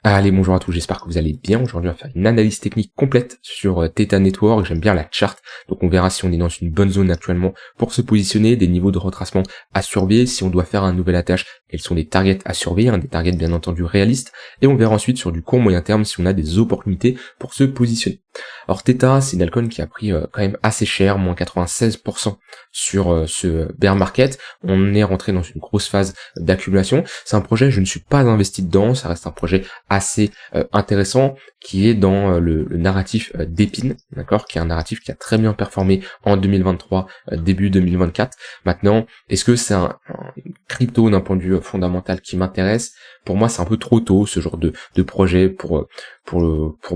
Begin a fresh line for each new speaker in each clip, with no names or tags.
Allez, bonjour à tous, j'espère que vous allez bien. Aujourd'hui, on va faire une analyse technique complète sur Theta Network. J'aime bien la chart, donc on verra si on est dans une bonne zone actuellement pour se positionner, des niveaux de retracement à surveiller, si on doit faire un nouvel attache, quels sont les targets à surveiller, des targets bien entendu réalistes, et on verra ensuite sur du court moyen terme si on a des opportunités pour se positionner. Alors Theta, c'est une altcoin qui a pris quand même assez cher, moins 96% sur ce bear market. On est rentré dans une grosse phase d'accumulation. C'est un projet, je ne suis pas investi dedans, ça reste un projet assez intéressant qui est dans le narratif d'Epine, d'accord, qui est un narratif qui a très bien performé en 2023, début 2024. Maintenant, est-ce que c'est un crypto d'un point de vue fondamental qui m'intéresse? Pour moi, c'est un peu trop tôt ce genre de projet pour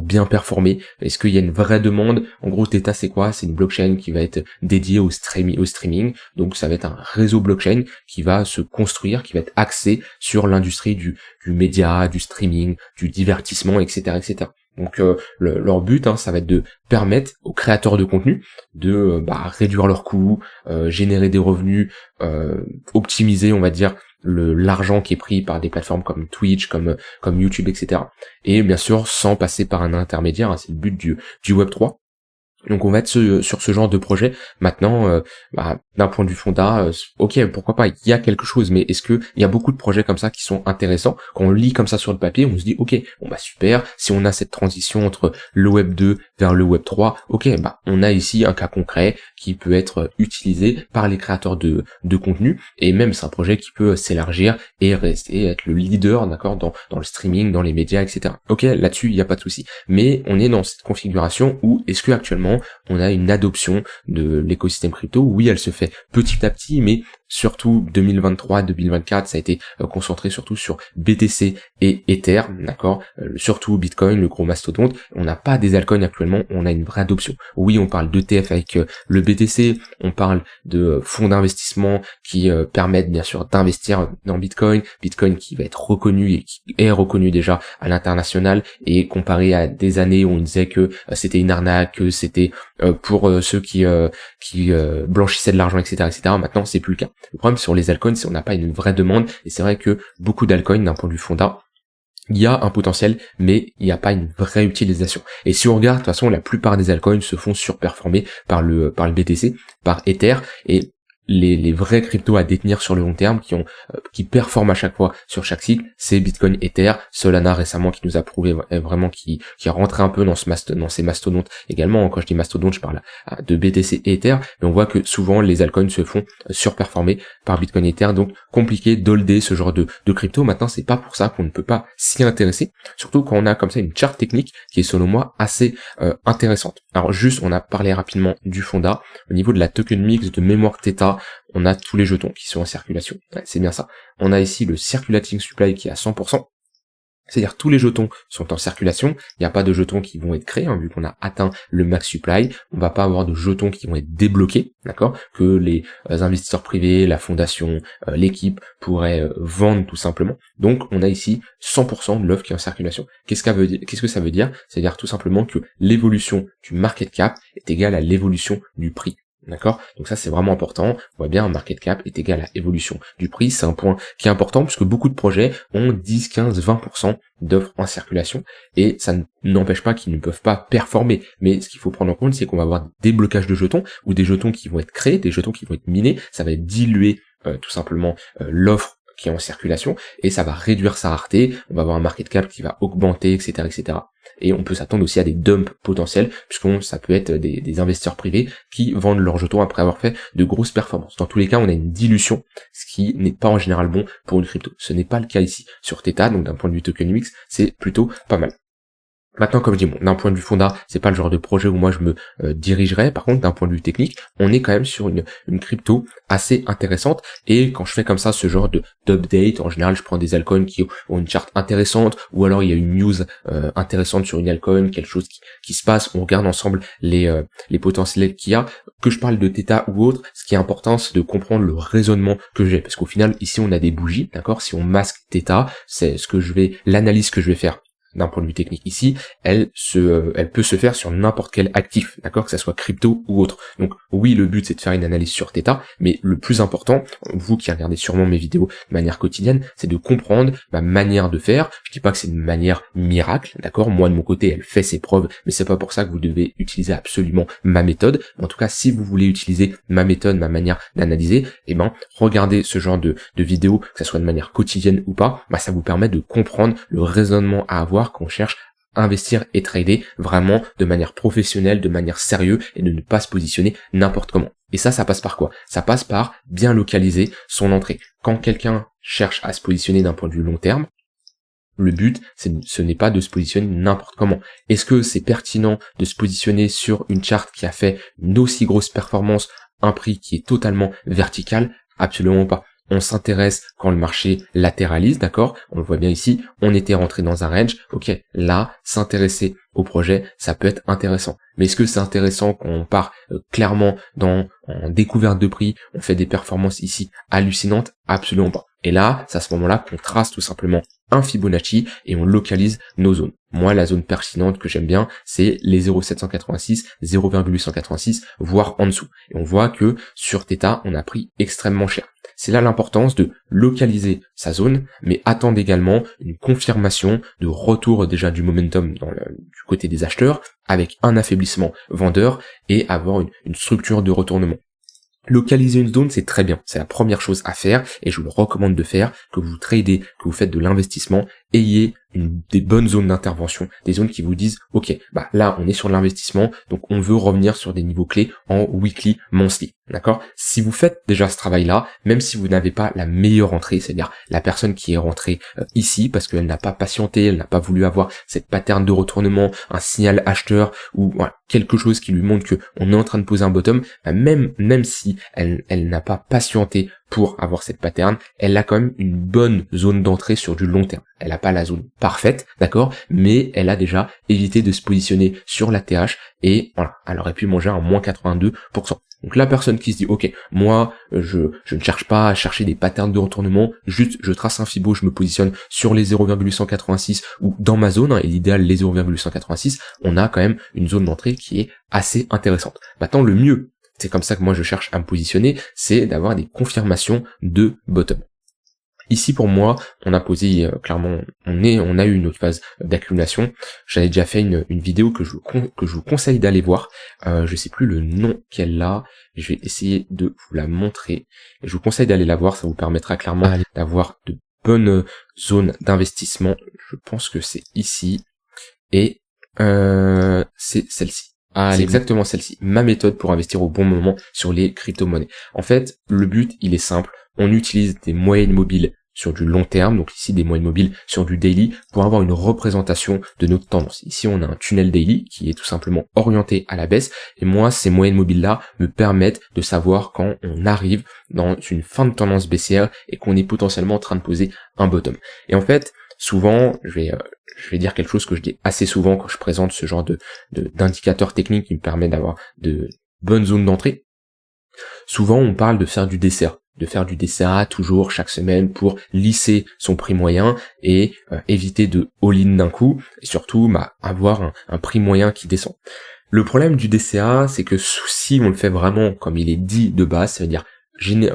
bien performer. Est-ce qu'il y a une vraie demande? En gros, Theta, c'est quoi? C'est une blockchain qui va être dédiée au streaming. Donc, ça va être un réseau blockchain qui va se construire, qui va être axé sur l'industrie du média, du streaming, du divertissement, etc., etc. Donc, leur but, ça va être de permettre aux créateurs de contenu de réduire leurs coûts, générer des revenus, optimiser, on va dire, l'argent qui est pris par des plateformes comme Twitch, comme YouTube, etc. Et bien sûr, sans passer par un intermédiaire, c'est le but du Web3. Donc on va être sur ce genre de projet. Maintenant, d'un point de vue fonda, ok, pourquoi pas, il y a quelque chose, mais est-ce que il y a beaucoup de projets comme ça qui sont intéressants? Quand on lit comme ça sur le papier, on se dit ok, bon super, si on a cette transition entre le Web 2 vers le Web 3, ok, on a ici un cas concret qui peut être utilisé par les créateurs de contenu, et même c'est un projet qui peut s'élargir et être le leader, d'accord, dans le streaming, dans les médias, etc. Ok, là-dessus, il n'y a pas de souci. Mais on est dans cette configuration où est-ce que actuellement on a une adoption de l'écosystème crypto? Oui, elle se fait petit à petit, mais surtout 2023-2024, ça a été concentré surtout sur BTC et Ether, d'accord, surtout Bitcoin, le gros mastodonte. On n'a pas des altcoins actuellement, on a une vraie adoption. Oui, on parle d'ETF avec le BTC, on parle de fonds d'investissement qui permettent bien sûr d'investir dans Bitcoin qui va être reconnu et qui est reconnu déjà à l'international, et comparé à des années où on disait que c'était une arnaque, que c'était pour ceux qui blanchissaient de l'argent, etc., etc. Maintenant, c'est plus le cas. Le problème sur les altcoins, c'est qu'on n'a pas une vraie demande, et c'est vrai que beaucoup d'altcoins, d'un point de vue fonda, il y a un potentiel, mais il n'y a pas une vraie utilisation. Et si on regarde, de toute façon, la plupart des altcoins se font surperformer par le BTC, par Ether, et les vrais cryptos à détenir sur le long terme qui performent à chaque fois sur chaque cycle, c'est Bitcoin, Ether, Solana récemment qui nous a prouvé vraiment qui a rentré un peu dans ces mastodontes également. Quand je dis mastodonte, je parle de BTC et Ether, mais on voit que souvent les altcoins se font surperformer par Bitcoin et Ether, donc compliqué d'holder ce genre de crypto. Maintenant, c'est pas pour ça qu'on ne peut pas s'y intéresser, surtout quand on a comme ça une charte technique qui est selon moi assez intéressante. Alors juste, on a parlé rapidement du fonda. Au niveau de la token mix de mémoire Theta, on a tous les jetons qui sont en circulation. Ouais, c'est bien ça. On a ici le circulating supply qui est à 100%. C'est-à-dire tous les jetons sont en circulation, il n'y a pas de jetons qui vont être créés, vu qu'on a atteint le max supply, on va pas avoir de jetons qui vont être débloqués, d'accord, que les investisseurs privés, la fondation, l'équipe pourraient vendre tout simplement. Donc on a ici 100% de l'offre qui est en circulation. Qu'est-ce que ça veut dire? C'est-à-dire tout simplement que l'évolution du market cap est égale à l'évolution du prix. D'accord? Donc ça c'est vraiment important. On voit bien un market cap est égal à évolution du prix. C'est un point qui est important puisque beaucoup de projets ont 10, 15, 20% d'offres en circulation et ça n'empêche pas qu'ils ne peuvent pas performer. Mais ce qu'il faut prendre en compte, c'est qu'on va avoir des blocages de jetons ou des jetons qui vont être créés, des jetons qui vont être minés. Ça va diluer tout simplement l'offre qui est en circulation et ça va réduire sa rareté. On va avoir un market cap qui va augmenter, etc., etc. Et on peut s'attendre aussi à des dumps potentiels, puisque ça peut être des investisseurs privés qui vendent leurs jetons après avoir fait de grosses performances. Dans tous les cas, on a une dilution, ce qui n'est pas en général bon pour une crypto. Ce n'est pas le cas ici sur Theta, donc d'un point de vue tokenomics, c'est plutôt pas mal. Maintenant, comme je dis, d'un point de vue fonda, c'est pas le genre de projet où moi je me dirigerais. Par contre, d'un point de vue technique, on est quand même sur une crypto assez intéressante. Et quand je fais comme ça ce genre d'update, en général, je prends des altcoins qui ont une charte intéressante, ou alors il y a une news intéressante sur une altcoin, quelque chose qui se passe. On regarde ensemble les potentiels qu'il y a. Que je parle de Theta ou autre, ce qui est important, c'est de comprendre le raisonnement que j'ai, parce qu'au final, ici, on a des bougies, d'accord. Si on masque Theta, c'est l'analyse que je vais faire d'un point de vue technique ici, elle peut se faire sur n'importe quel actif, d'accord, que ça soit crypto ou autre. Donc oui, le but c'est de faire une analyse sur Theta, mais le plus important, vous qui regardez sûrement mes vidéos de manière quotidienne, c'est de comprendre ma manière de faire. Je dis pas que c'est une manière miracle, d'accord, moi de mon côté elle fait ses preuves, mais c'est pas pour ça que vous devez utiliser absolument ma méthode. En tout cas, si vous voulez utiliser ma méthode, ma manière d'analyser, eh ben regardez ce genre de vidéos, que ça soit de manière quotidienne ou pas, ça vous permet de comprendre le raisonnement à avoir quand on cherche à investir et trader vraiment de manière professionnelle, de manière sérieuse, et de ne pas se positionner n'importe comment. Et ça passe par quoi? Ça passe par bien localiser son entrée. Quand quelqu'un cherche à se positionner d'un point de vue long terme, le but, ce n'est pas de se positionner n'importe comment. Est-ce que c'est pertinent de se positionner sur une charte qui a fait une aussi grosse performance, un prix qui est totalement vertical? Absolument pas. On s'intéresse quand le marché latéralise, d'accord? On le voit bien ici, on était rentré dans un range. Ok, là, s'intéresser au projet, ça peut être intéressant. Mais est-ce que c'est intéressant quand on part clairement en découverte de prix, on fait des performances ici hallucinantes? Absolument pas. Et là, c'est à ce moment-là qu'on trace tout simplement un Fibonacci et on localise nos zones. Moi, la zone pertinente que j'aime bien, c'est les 0,786, 0,886, voire en dessous. Et on voit que sur Theta, on a pris extrêmement cher. C'est là l'importance de localiser sa zone, mais attendre également une confirmation de retour déjà du momentum du côté des acheteurs, avec un affaiblissement vendeur et avoir une structure de retournement. Localiser une zone, c'est très bien. C'est la première chose à faire et je vous le recommande de faire, que vous tradez, que vous faites de l'investissement, ayez des bonnes zones d'intervention, des zones qui vous disent, ok, là, on est sur l'investissement, donc on veut revenir sur des niveaux clés en weekly, monthly, d'accord? Si vous faites déjà ce travail-là, même si vous n'avez pas la meilleure entrée, c'est-à-dire la personne qui est rentrée ici, parce qu'elle n'a pas patienté, elle n'a pas voulu avoir cette pattern de retournement, un signal acheteur, ou voilà, quelque chose qui lui montre que on est en train de poser un bottom, même si elle n'a pas patienté pour avoir cette pattern, elle a quand même une bonne zone d'entrée sur du long terme. Elle n'a pas la zone parfaite, d'accord, mais elle a déjà évité de se positionner sur la TH et voilà, elle aurait pu manger un moins 82%. Donc la personne qui se dit, ok, moi, je ne cherche pas à chercher des patterns de retournement, juste je trace un Fibo, je me positionne sur les 0,186 ou dans ma zone, et l'idéal les 0,186, on a quand même une zone d'entrée qui est assez intéressante. Maintenant, le mieux, c'est comme ça que moi je cherche à me positionner, c'est d'avoir des confirmations de bottom. Ici pour moi, on a posé clairement, on a eu une autre phase d'accumulation. J'avais déjà fait une vidéo que je vous conseille d'aller voir. Je sais plus le nom qu'elle a. Je vais essayer de vous la montrer. Je vous conseille d'aller la voir, ça vous permettra clairement d'avoir de bonnes zones d'investissement. Je pense que c'est ici et c'est celle-ci. C'est exactement celle-ci. Ma méthode pour investir au bon moment sur les crypto-monnaies. En fait, le but, il est simple. On utilise des moyennes mobiles sur du long terme, donc ici des moyennes mobiles sur du daily, pour avoir une représentation de notre tendance. Ici, on a un tunnel daily qui est tout simplement orienté à la baisse, et moi, ces moyennes mobiles-là me permettent de savoir quand on arrive dans une fin de tendance baissière et qu'on est potentiellement en train de poser un bottom. Et en fait, souvent, je vais dire quelque chose que je dis assez souvent quand je présente ce genre d'indicateurs techniques qui me permet d'avoir de bonnes zones d'entrée. Souvent, on parle de faire du DCA toujours chaque semaine pour lisser son prix moyen et éviter de all-in d'un coup et surtout avoir un prix moyen qui descend. Le problème du DCA, c'est que si on le fait vraiment comme il est dit de base, ça veut dire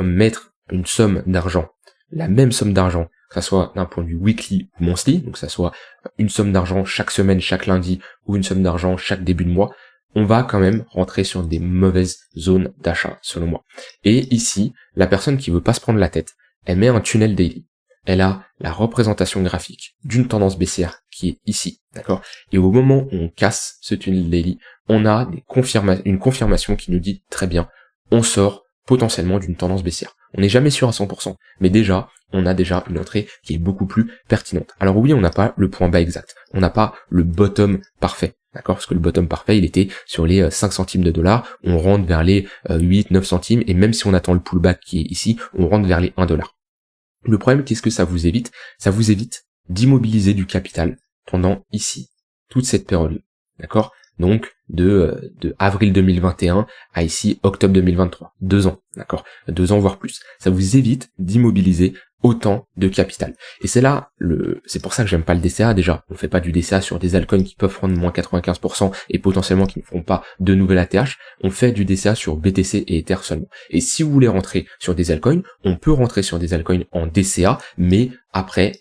mettre une somme d'argent, la même somme d'argent, que ça soit d'un point de vue weekly ou monthly, donc que ça soit une somme d'argent chaque semaine, chaque lundi, ou une somme d'argent chaque début de mois, on va quand même rentrer sur des mauvaises zones d'achat, selon moi. Et ici, la personne qui veut pas se prendre la tête, elle met un tunnel daily. Elle a la représentation graphique d'une tendance baissière qui est ici, d'accord? Et au moment où on casse ce tunnel daily, on a une confirmation qui nous dit très bien, on sort potentiellement d'une tendance baissière. On n'est jamais sûr à 100%, mais déjà, on a déjà une entrée qui est beaucoup plus pertinente. Alors oui, on n'a pas le point bas exact, on n'a pas le bottom parfait, d'accord? Parce que le bottom parfait, il était sur les 5 centimes de dollars, on rentre vers les 8, 9 centimes, et même si on attend le pullback qui est ici, on rentre vers les 1 dollar. Le problème, qu'est-ce que ça vous évite? Ça vous évite d'immobiliser du capital pendant ici, toute cette période, d'accord? Donc, de avril 2021 à ici, octobre 2023. 2 ans, d'accord? 2 ans, voire plus. Ça vous évite d'immobiliser autant de capital. Et c'est pour ça que j'aime pas le DCA déjà. On fait pas du DCA sur des altcoins qui peuvent prendre moins 95% et potentiellement qui ne feront pas de nouvelles ATH. On fait du DCA sur BTC et Ether seulement. Et si vous voulez rentrer sur des altcoins, on peut rentrer sur des altcoins en DCA, mais après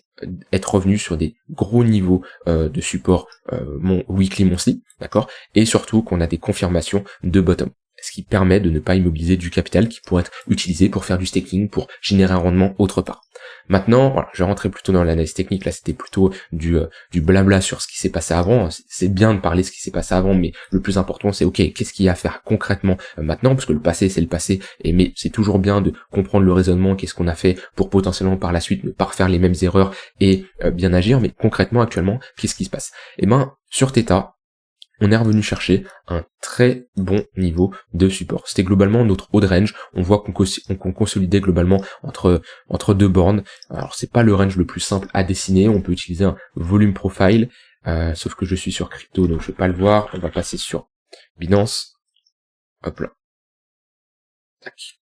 être revenu sur des gros niveaux de support mon weekly monthly, d'accord, et surtout qu'on a des confirmations de bottom, ce qui permet de ne pas immobiliser du capital qui pourrait être utilisé pour faire du staking, pour générer un rendement autre part. Maintenant, voilà, je vais rentrer plutôt dans l'analyse technique. Là, c'était plutôt du blabla sur ce qui s'est passé avant. C'est bien de parler de ce qui s'est passé avant, mais le plus important, c'est ok, qu'est-ce qu'il y a à faire concrètement maintenant, parce que le passé, c'est le passé, mais c'est toujours bien de comprendre le raisonnement, qu'est-ce qu'on a fait pour potentiellement par la suite ne pas refaire les mêmes erreurs et bien agir. Mais concrètement, actuellement, qu'est-ce qui se passe? Eh ben, sur Theta, on est revenu chercher un très bon niveau de support. C'était globalement notre haut de range. On voit qu'on consolidait globalement entre deux bornes. Alors c'est pas le range le plus simple à dessiner. On peut utiliser un volume profile, sauf que je suis sur crypto, donc je vais pas le voir. On va passer sur Binance. Hop là. Tac.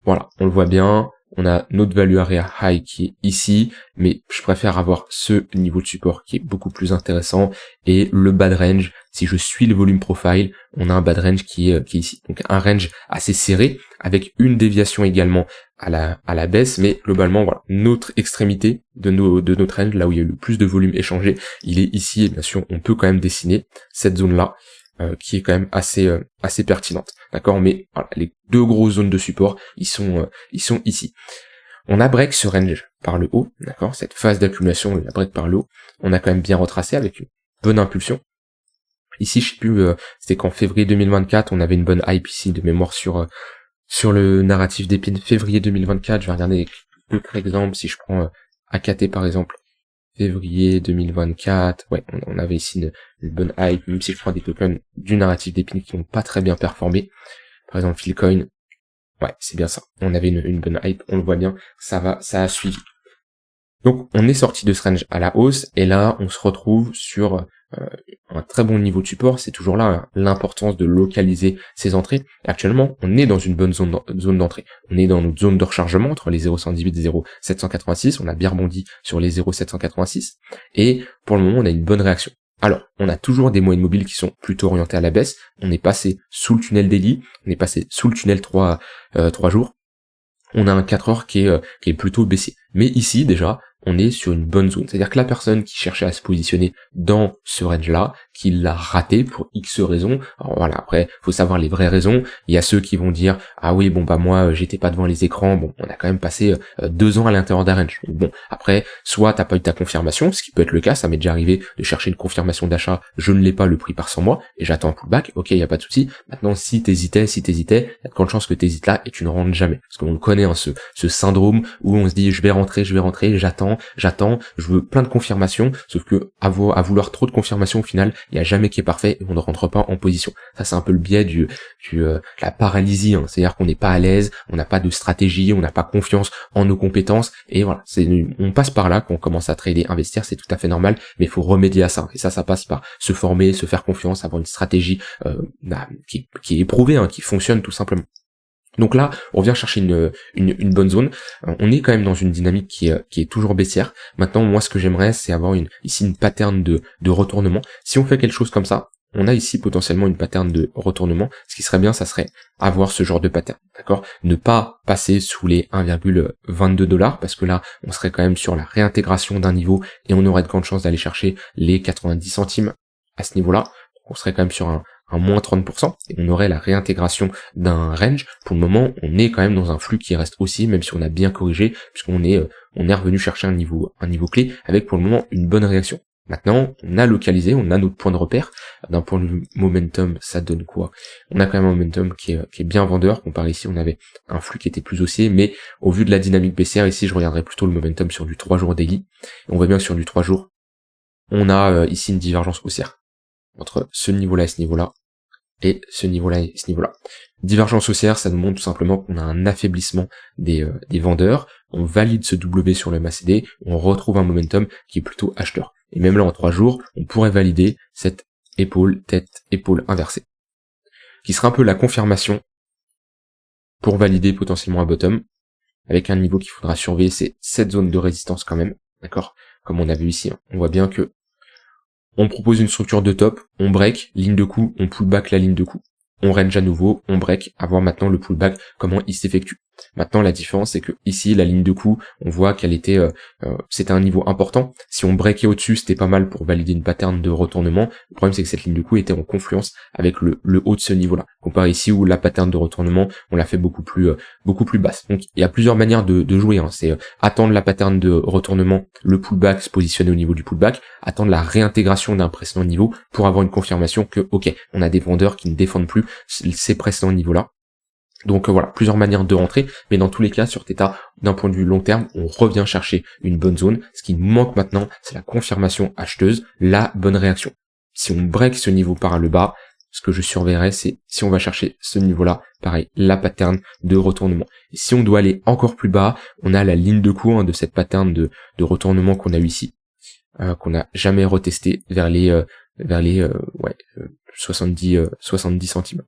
Voilà, on le voit bien. On a notre value area high qui est ici, mais je préfère avoir ce niveau de support qui est beaucoup plus intéressant, et le bad range, si je suis le volume profile, on a un bad range qui est ici. Donc un range assez serré, avec une déviation également à la baisse, mais globalement, voilà, notre extrémité de notre range, là où il y a eu le plus de volume échangé, il est ici, et bien sûr, on peut quand même dessiner cette zone-là, qui est quand même assez pertinente, d'accord, mais voilà, les deux grosses zones de support, ils sont ici. On a break ce range par le haut, d'accord, cette phase d'accumulation, on la break par le haut, on a quand même bien retracé avec une bonne impulsion. Ici, je sais plus, c'était qu'en février 2024, on avait une bonne hype ici de mémoire sur le narratif d'Epine. Février 2024, je vais regarder d'autres exemples, si je prends AKT par exemple. Février 2024, ouais, on avait ici une bonne hype, même si je prends des tokens du narratif d'Epine qui n'ont pas très bien performé. Par exemple, Philcoin, ouais, c'est bien ça. On avait une bonne hype, on le voit bien, ça a suivi. Donc, on est sorti de ce range à la hausse, et là, on se retrouve sur un très bon niveau de support. C'est toujours là hein, l'importance de localiser ses entrées. Actuellement, on est dans une bonne zone d'entrée. On est dans notre zone de rechargement entre les 0,118 et 0,786. On a bien rebondi sur les 0,786. Et pour le moment, on a une bonne réaction. Alors, on a toujours des moyennes mobiles qui sont plutôt orientées à la baisse. On est passé sous le tunnel daily. On est passé sous le tunnel 3 jours. On a un 4 heures qui est plutôt baissier. Mais ici, déjà, on est sur une bonne zone. C'est-à-dire que la personne qui cherchait à se positionner dans ce range-là, qui l'a raté pour X raisons, alors voilà, après, faut savoir les vraies raisons. Il y a ceux qui vont dire, ah oui, bon bah moi, j'étais pas devant les écrans, bon, on a quand même passé 2 ans à l'intérieur d'un range. Donc, bon, après, soit t'as pas eu ta confirmation, ce qui peut être le cas, ça m'est déjà arrivé de chercher une confirmation d'achat, je ne l'ai pas, le prix part sans moi, et j'attends un pullback, ok, y a pas de souci. Maintenant, si t'hésitais, y a de grandes chances que t'hésites là et tu ne rentres jamais. Parce qu'on le connaît, hein, ce syndrome où on se dit, je vais rentrer, j'attends, je veux plein de confirmations, sauf que à vouloir trop de confirmations, au final, il y a jamais qui est parfait et on ne rentre pas en position. Ça, c'est un peu le biais de la paralysie, hein. C'est-à-dire qu'on n'est pas à l'aise, on n'a pas de stratégie, on n'a pas confiance en nos compétences, et voilà, on passe par là quand on commence à trader, investir, c'est tout à fait normal, mais il faut remédier à ça. Et ça passe par se former, se faire confiance, avoir une stratégie qui est éprouvée, hein, qui fonctionne tout simplement. Donc là, on vient chercher une bonne zone. On est quand même dans une dynamique qui est toujours baissière. Maintenant, moi, ce que j'aimerais, c'est avoir ici une pattern de retournement. Si on fait quelque chose comme ça, on a ici potentiellement une pattern de retournement. Ce qui serait bien, ça serait avoir ce genre de pattern, d'accord? Ne pas passer sous les 1,22 $, parce que là, on serait quand même sur la réintégration d'un niveau et on aurait de grandes chances d'aller chercher les 90 centimes à ce niveau-là. Donc on serait quand même sur un moins 30%, et on aurait la réintégration d'un range. Pour le moment, on est quand même dans un flux qui reste aussi, même si on a bien corrigé, puisqu'on est revenu chercher un niveau clé, avec pour le moment une bonne réaction. Maintenant, on a localisé, on a notre point de repère. D'un point de vue momentum, ça donne quoi? On a quand même un momentum qui est bien vendeur. Comparé ici, on avait un flux qui était plus haussier, mais au vu de la dynamique baissière, ici, je regarderai plutôt le momentum sur du 3 jours daily. Et on voit bien que sur du 3 jours, on a ici une divergence haussière entre ce niveau-là et ce niveau-là, et ce niveau-là et ce niveau-là. Divergence haussière, ça nous montre tout simplement qu'on a un affaiblissement des vendeurs, on valide ce W sur le MACD, on retrouve un momentum qui est plutôt acheteur. Et même là, en 3 jours, on pourrait valider cette épaule, tête, épaule inversée, qui sera un peu la confirmation pour valider potentiellement un bottom. avec un niveau qu'il faudra surveiller, c'est cette zone de résistance quand même, d'accord? Comme on a vu ici, hein. On voit bien que on propose une structure de top, on break, ligne de coup, on pull back la ligne de coup. On range à nouveau, on break, à voir maintenant le pullback, comment il s'effectue. Maintenant, la différence, c'est que ici, la ligne de coup, on voit qu'elle était, c'était un niveau important. Si on breakait au-dessus, c'était pas mal pour valider une pattern de retournement. Le problème, c'est que cette ligne de coup était en confluence avec le haut de ce niveau-là. Comparé ici, où la pattern de retournement, on l'a fait beaucoup plus basse. Donc, il y a plusieurs manières de jouer, hein. C'est attendre la pattern de retournement, le pullback, se positionner au niveau du pullback, attendre la réintégration d'un précédent niveau pour avoir une confirmation que, ok, on a des vendeurs qui ne défendent plus ces précédents niveaux-là. Donc voilà, plusieurs manières de rentrer, mais dans tous les cas, sur Theta, d'un point de vue long terme, on revient chercher une bonne zone. Ce qui nous manque maintenant, c'est la confirmation acheteuse, la bonne réaction. Si on break ce niveau par le bas, ce que je surveillerai, c'est si on va chercher ce niveau-là, pareil, la pattern de retournement. Et si on doit aller encore plus bas, on a la ligne de cours de cette pattern de retournement qu'on a eu ici, qu'on n'a jamais retesté vers les 70 centimes.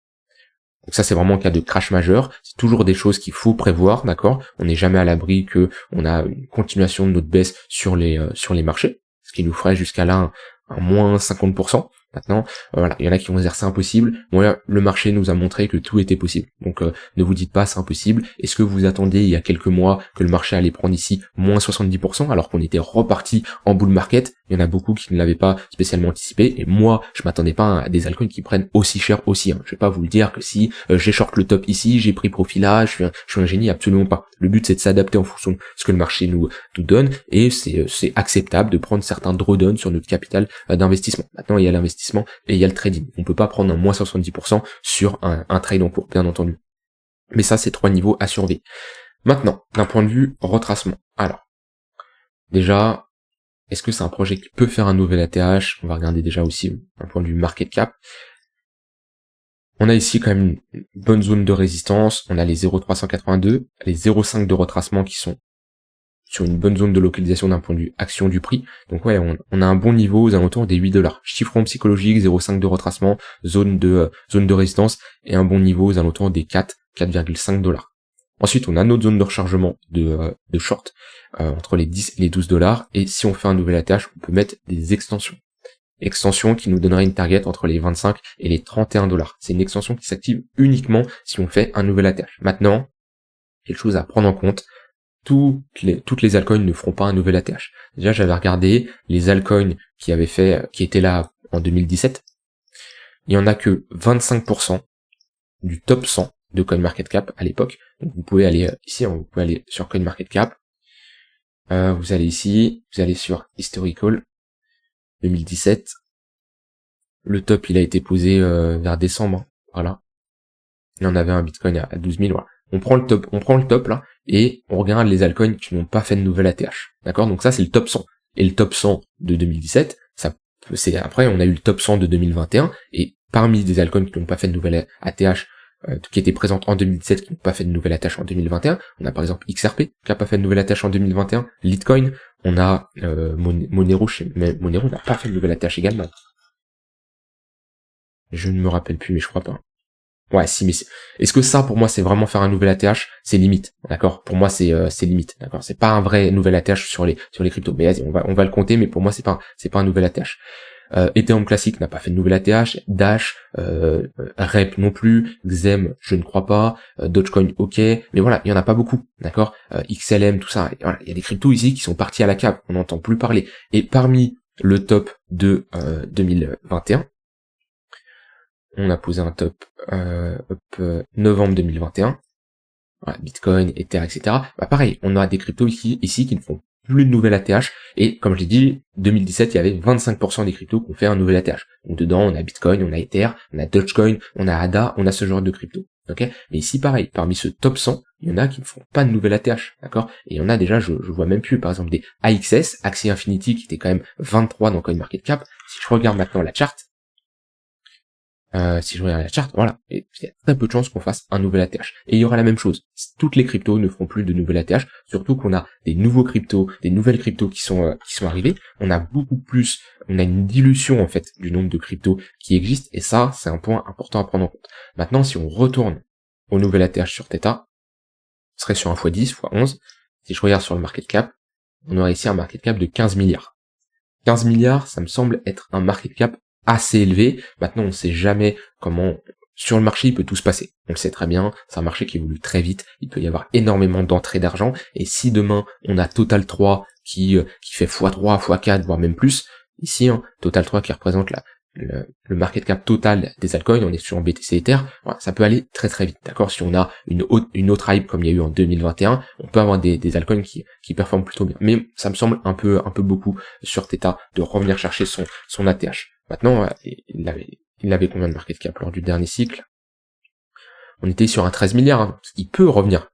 Donc ça, c'est vraiment en cas de crash majeur. C'est toujours des choses qu'il faut prévoir, d'accord? On n'est jamais à l'abri que on a une continuation de notre baisse sur les marchés, ce qui nous ferait jusqu'à là un moins 50%. Maintenant, voilà, il y en a qui vont se dire c'est impossible. Bon, le marché nous a montré que tout était possible. Donc ne vous dites pas c'est impossible. Est-ce que vous attendiez il y a quelques mois que le marché allait prendre ici moins 70% alors qu'on était reparti en bull market? Il y en a beaucoup qui ne l'avaient pas spécialement anticipé. Et moi, je m'attendais pas à des altcoins qui prennent aussi cher aussi. Hein. Je vais pas vous le dire que si j'ai short le top ici, j'ai pris profit là, je suis un génie, absolument pas. Le but c'est de s'adapter en fonction de ce que le marché nous donne et c'est acceptable de prendre certains drawdowns sur notre capital d'investissement. Maintenant, il y a l'investissement et il y a le trading. On peut pas prendre un moins 70% sur un trade en cours, bien entendu. Mais ça, c'est 3 niveaux à surveiller. Maintenant, d'un point de vue retracement. Alors, déjà, est-ce que c'est un projet qui peut faire un nouvel ATH? On va regarder déjà aussi d'un point de vue market cap. On a ici quand même une bonne zone de résistance. On a les 0,382, les 0,5 de retracement qui sont sur une bonne zone de localisation d'un point de vue action du prix. Donc ouais, on a un bon niveau aux alentours des 8 $. Chiffron psychologique, 0,5 de retracement, zone de résistance, et un bon niveau aux alentours des 4,5 $. Ensuite, on a notre zone de rechargement de short, entre les 10 et les 12 $, et si on fait un nouvel ATH, on peut mettre des extensions. Extension qui nous donnerait une target entre les 25 et les 31 $. C'est une extension qui s'active uniquement si on fait un nouvel ATH. Maintenant, quelque chose à prendre en compte, toutes les altcoins ne feront pas un nouvel ATH. Déjà, j'avais regardé les altcoins qui étaient là en 2017. Il y en a que 25% du top 100 de CoinMarketCap à l'époque. Donc vous pouvez aller ici, vous pouvez aller sur CoinMarketCap. Vous allez ici, vous allez sur Historical 2017. Le top, il a été posé vers décembre. Voilà. Il y en avait un Bitcoin à 12 000. Voilà. On prend le top là, et on regarde les altcoins qui n'ont pas fait de nouvelle ATH. D'accord? Donc ça, c'est le top 100. Et le top 100 de 2017, après, on a eu le top 100 de 2021, et parmi des altcoins qui n'ont pas fait de nouvelle ATH, qui étaient présentes en 2017, qui n'ont pas fait de nouvelle ATH en 2021, on a par exemple XRP, qui n'a pas fait de nouvelle ATH en 2021, Litecoin, on a Monero, Monero n'a pas fait de nouvelle ATH également. Je ne me rappelle plus, mais je crois pas. Ouais, si, mais est-ce que ça, pour moi, c'est vraiment faire un nouvel ATH? C'est limite, d'accord? Pour moi, c'est limite, d'accord? C'est pas un vrai nouvel ATH sur les cryptos. Mais vas-y, on va le compter, mais pour moi, c'est pas un nouvel ATH. Ethereum classique n'a pas fait de nouvel ATH, Dash, Rep non plus, Xem, je ne crois pas, Dogecoin, ok, mais voilà, il y en a pas beaucoup, d'accord? XLM, tout ça, voilà, il y a des cryptos ici qui sont partis à la cape, on n'entend plus parler. Et parmi le top de 2021, on a posé un top novembre 2021, voilà, Bitcoin, Ether, etc. Bah pareil, on a des cryptos ici qui ne font plus de nouvelle ATH, et comme je l'ai dit, 2017, il y avait 25% des cryptos qui ont fait un nouvel ATH. Donc dedans, on a Bitcoin, on a Ether, on a Dogecoin, on a ADA, on a ce genre de cryptos. Ok? Mais ici, pareil, parmi ce top 100, il y en a qui ne font pas de nouvelle ATH, d'accord? Et il y en a déjà, je vois même plus, par exemple, des AXS, Axie Infinity, qui était quand même 23 dans CoinMarketCap. Si je regarde maintenant la charte, si je regarde la charte, voilà, et il y a très peu de chances qu'on fasse un nouvel ATH. Et il y aura la même chose. Toutes les cryptos ne feront plus de nouvel ATH, surtout qu'on a des nouveaux cryptos, des nouvelles cryptos qui sont arrivées. On a on a une dilution en fait du nombre de cryptos qui existent, et ça, c'est un point important à prendre en compte. Maintenant, si on retourne au nouvel ATH sur Theta, serait sur un x10, x11. Si je regarde sur le market cap, on aurait ici un market cap de 15 milliards. 15 milliards, ça me semble être un market cap assez élevé. Maintenant, on ne sait jamais comment, sur le marché, il peut tout se passer. On le sait très bien, c'est un marché qui évolue très vite, il peut y avoir énormément d'entrées d'argent, et si demain, on a Total 3 qui fait x3, x4, voire même plus, ici, Total 3 qui représente le market cap total des altcoins, on est sur BTC Ether, voilà, ça peut aller très très vite, d'accord. Si on a une autre hype comme il y a eu en 2021, on peut avoir des altcoins qui performent plutôt bien, mais ça me semble un peu beaucoup sur Theta de revenir chercher son ATH. Maintenant, il avait combien de market cap lors du dernier cycle? On était sur un 13 milliards, il peut revenir,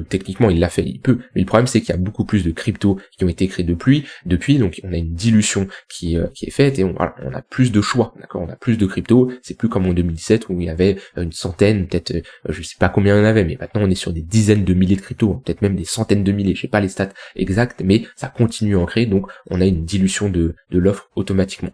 techniquement il l'a fait, il peut, mais le problème c'est qu'il y a beaucoup plus de cryptos qui ont été créés depuis, donc on a une dilution qui est faite, et on a plus de choix, d'accord, on a plus de cryptos, c'est plus comme en 2017 où il y avait une centaine, peut-être, je sais pas combien il y en avait, mais maintenant on est sur des dizaines de milliers de cryptos, peut-être même des centaines de milliers, je sais pas les stats exactes, mais ça continue à en créer, donc on a une dilution de l'offre automatiquement.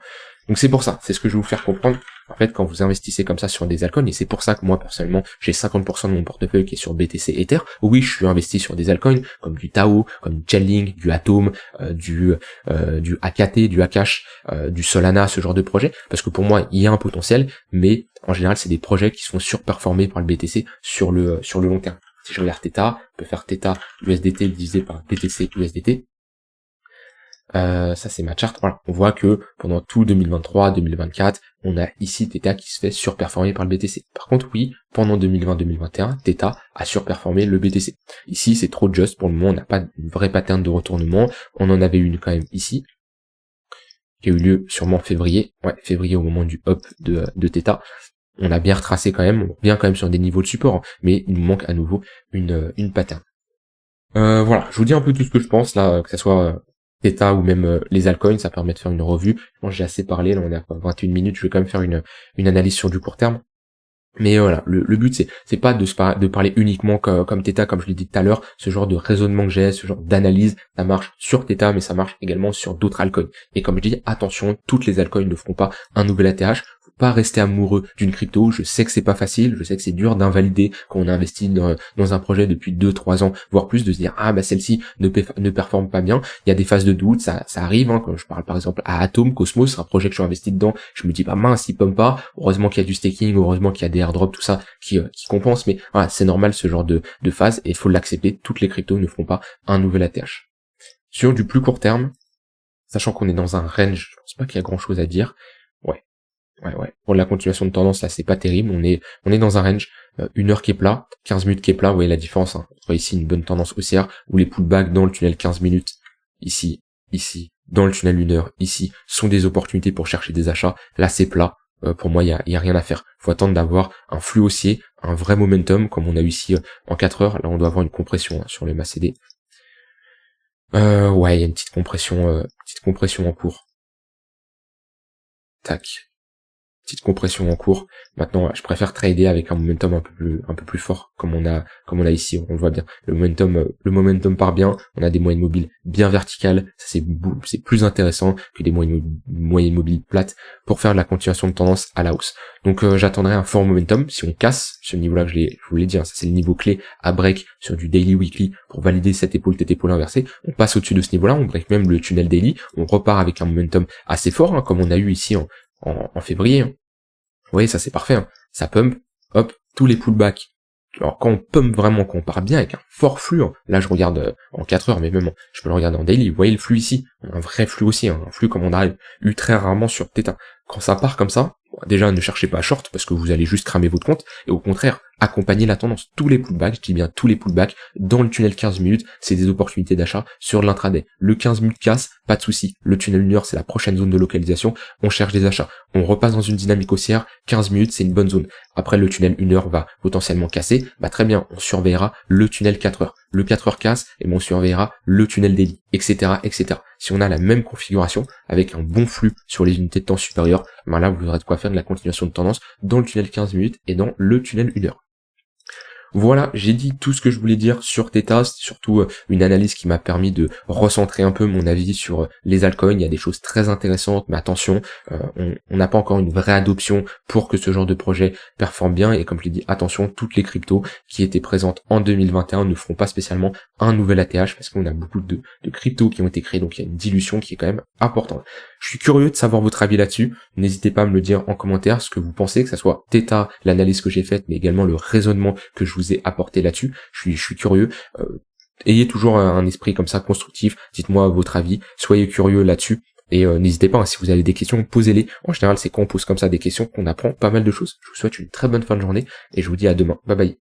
Donc c'est pour ça, c'est ce que je vais vous faire comprendre. En fait, quand vous investissez comme ça sur des altcoins, et c'est pour ça que moi, personnellement, j'ai 50% de mon portefeuille qui est sur BTC Ether. Oui, je suis investi sur des altcoins, comme du Tao, comme du Chainlink, du Atom, du AKT, du Akash, du Solana, ce genre de projet, parce que pour moi, il y a un potentiel, mais en général, c'est des projets qui sont surperformés par le BTC sur le long terme. Si je regarde Theta, on peut faire Theta USDT divisé par BTC USDT. Ça c'est ma charte, voilà. On voit que pendant tout 2023-2024, on a ici Theta qui se fait surperformer par le BTC. Par contre, oui, pendant 2020-2021, Theta a surperformé le BTC. Ici, c'est trop juste, pour le moment, on n'a pas une vraie pattern de retournement. On en avait une quand même ici, qui a eu lieu sûrement février au moment du up de Theta. On a bien retracé quand même, on revient quand même sur des niveaux de support, mais il nous manque à nouveau une pattern. Voilà, je vous dis un peu tout ce que je pense, là, que ça soit Theta ou même les altcoins, ça permet de faire une revue. Je pense que j'ai assez parlé, là on est à 21 minutes, je vais quand même faire une analyse sur du court terme. Mais voilà, le but c'est pas de parler uniquement comme Theta, comme je l'ai dit tout à l'heure, ce genre de raisonnement que j'ai, ce genre d'analyse, ça marche sur Theta, mais ça marche également sur d'autres altcoins. Et comme je dis, attention, toutes les altcoins ne feront pas un nouvel ATH, pas rester amoureux d'une crypto, je sais que c'est pas facile, je sais que c'est dur d'invalider quand on a investi dans un projet depuis 2-3 ans, voire plus, de se dire celle-ci ne performe pas bien, il y a des phases de doute, ça arrive, quand je parle par exemple à Atom, Cosmos, c'est un projet que je suis investi dedans, je me dis mince, il pomme pas, heureusement qu'il y a du staking, heureusement qu'il y a des airdrops, tout ça qui compense, mais voilà, c'est normal ce genre de phase, et il faut l'accepter, toutes les cryptos ne feront pas un nouvel ATH. Sur du plus court terme, sachant qu'on est dans un range, je pense pas qu'il y a grand chose à dire, ouais. Pour la continuation de tendance, là, c'est pas terrible. On est dans un range, 1 heure qui est plat, 15 minutes qui est plat. Vous voyez la différence, entre ici une bonne tendance haussière, ou les pullbacks dans le tunnel 15 minutes, ici, dans le tunnel 1 heure, ici, sont des opportunités pour chercher des achats. Là, c'est plat. Pour moi, il y a rien à faire. Faut attendre d'avoir un flux haussier, un vrai momentum, comme on a eu ici en 4 heures. Là, on doit avoir une compression sur le MACD. Il y a une petite compression en cours. Tac. Petite compression en cours. Maintenant, je préfère trader avec un momentum un peu plus fort, comme on a ici, on le voit bien. Le momentum part bien, on a des moyennes mobiles bien verticales, ça c'est plus intéressant que des moyennes mobiles plates pour faire de la continuation de tendance à la hausse. Donc j'attendrai un fort momentum. Si on casse ce niveau-là que je vous l'ai dit, ça c'est le niveau clé à break sur du daily weekly pour valider cette épaule inversée. On passe au-dessus de ce niveau-là, on break même le tunnel daily, on repart avec un momentum assez fort, comme on a eu ici en février. Vous voyez, ça c'est parfait, ça pump, hop, tous les pullbacks. Alors quand on pump vraiment, quand on part bien avec un fort flux, là je regarde en 4 heures, mais même je peux le regarder en daily, vous voyez le flux ici, un vrai flux aussi, un flux comme on a eu très rarement sur Theta. Quand ça part comme ça, déjà ne cherchez pas à short parce que vous allez juste cramer votre compte, et au contraire, accompagnez la tendance. Tous les pullbacks, je dis bien tous les pullbacks, dans le tunnel 15 minutes, c'est des opportunités d'achat sur l'intraday. Le 15 minutes casse, pas de souci. Le tunnel 1 heure, c'est la prochaine zone de localisation, on cherche des achats. On repasse dans une dynamique haussière, 15 minutes, c'est une bonne zone. Après, le tunnel 1 heure va potentiellement casser, très bien, on surveillera le tunnel 4 heures. Le 4 heures casse, et on surveillera le tunnel daily, etc., etc. Si on a la même configuration, avec un bon flux sur les unités de temps supérieures, là, vous aurez de quoi faire de la continuation de tendance dans le tunnel 15 minutes et dans le tunnel 1 heure. Voilà, j'ai dit tout ce que je voulais dire sur Theta, c'est surtout une analyse qui m'a permis de recentrer un peu mon avis sur les altcoins. Il y a des choses très intéressantes, mais attention, on n'a pas encore une vraie adoption pour que ce genre de projet performe bien, et comme je l'ai dit, attention, toutes les cryptos qui étaient présentes en 2021 ne feront pas spécialement un nouvel ATH, parce qu'on a beaucoup de cryptos qui ont été créés, donc il y a une dilution qui est quand même importante. Je suis curieux de savoir votre avis là-dessus, n'hésitez pas à me le dire en commentaire, ce que vous pensez, que ça soit Theta, l'analyse que j'ai faite, mais également le raisonnement que je vous ai apporté là-dessus. Je suis curieux. Ayez toujours un esprit comme ça constructif. Dites-moi votre avis. Soyez curieux là-dessus. Et n'hésitez pas, hein, si vous avez des questions, posez-les. En général, c'est quand on pose comme ça des questions qu'on apprend pas mal de choses. Je vous souhaite une très bonne fin de journée et je vous dis à demain. Bye bye.